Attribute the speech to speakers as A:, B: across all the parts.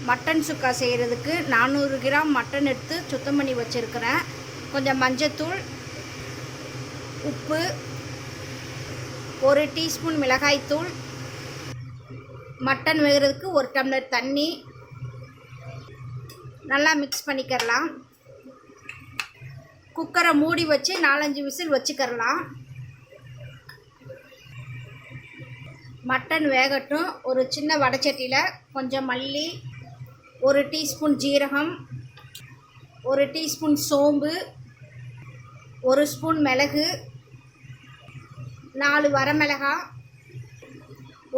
A: Mutton சுக்கா செய்கிறதுக்கு 400 gram mutton எடுத்து சுத்தம் பண்ணி வச்சுருக்கிறேன். கொஞ்சம் மஞ்சத்தூள், உப்பு, 1 டீஸ்பூன் மிளகாய்த்தூள், மட்டன் வேகிறதுக்கு 1 டம்ளர் தண்ணி நல்லா மிக்ஸ் பண்ணிக்கிறலாம். குக்கரை மூடி வச்சு 4-5 விசில் வச்சுக்கிறலாம். மட்டன் வேகட்டும். ஒரு சின்ன வடைச்சட்டியில் கொஞ்சம் மல்லி, 1 டீஸ்பூன் ஜீரகம், 1 டீஸ்பூன் சோம்பு, 1 ஸ்பூன் மிளகு, 4 வரமிளகாய்,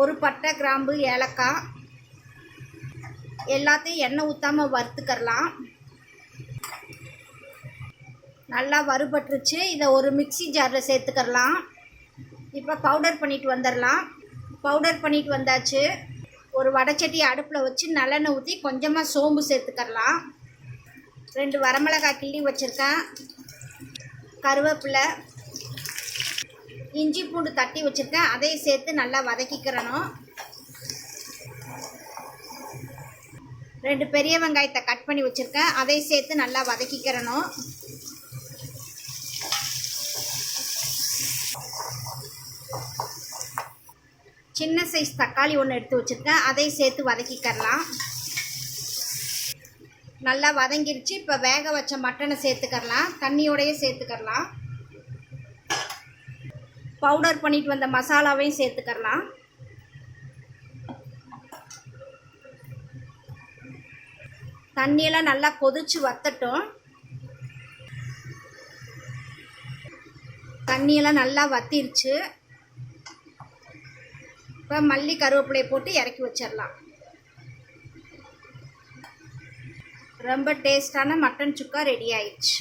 A: 1 பட்டை, கிராம்பு, ஏலக்காய் எல்லாத்தையும் எண்ணெய் ஊற்றாமல் வறுத்துக்கிறலாம். நல்லா வறுபட்டுருச்சு. இதை ஒரு மிக்ஸி ஜாரில் சேர்த்துக்கிறலாம். இப்போ பவுடர் பண்ணிட்டு வந்துடலாம். பவுடர் பண்ணிட்டு வந்தாச்சு. ஒரு வடைச்சட்டி அடுப்பில் வச்சு நல்லெண்ணெய் ஊற்றி கொஞ்சமாக சோம்பு சேர்த்துக்கிறலாம். 2 வரமிளகாய் கிள்ளி வச்சுருக்கேன், கருவேப்பிலை, இஞ்சி பூண்டு தட்டி வச்சுருக்கேன், அதையும் சேர்த்து நல்லா வதக்கிக்கிறணும். 2 பெரிய வெங்காயத்தை கட் பண்ணி வச்சுருக்கேன், அதையும் சேர்த்து நல்லா வதக்கிக்கிறணும். சின்ன சைஸ் தக்காளி 1 எடுத்து வச்சுருக்கேன், அதை சேர்த்து வதக்கிக்கிறலாம். நல்லா வதங்கிருச்சு. இப்போ வேக வச்ச மட்டனை சேர்த்துக்கிறலாம். தண்ணியோடையே சேர்த்துக்கிறலாம். பவுடர் பண்ணிட்டு வந்த மசாலாவையும் சேர்த்துக்கிறலாம். தண்ணியெல்லாம் நல்லா கொதிச்சு வத்தட்டும். தண்ணியெல்லாம் நல்லா வத்திருச்சு. இப்போ மல்லி, கருவேப்பிலையை போட்டு இறக்கி வச்சிடலாம். ரொம்ப டேஸ்டான மட்டன் சுக்கா ரெடி ஆயிடுச்சு.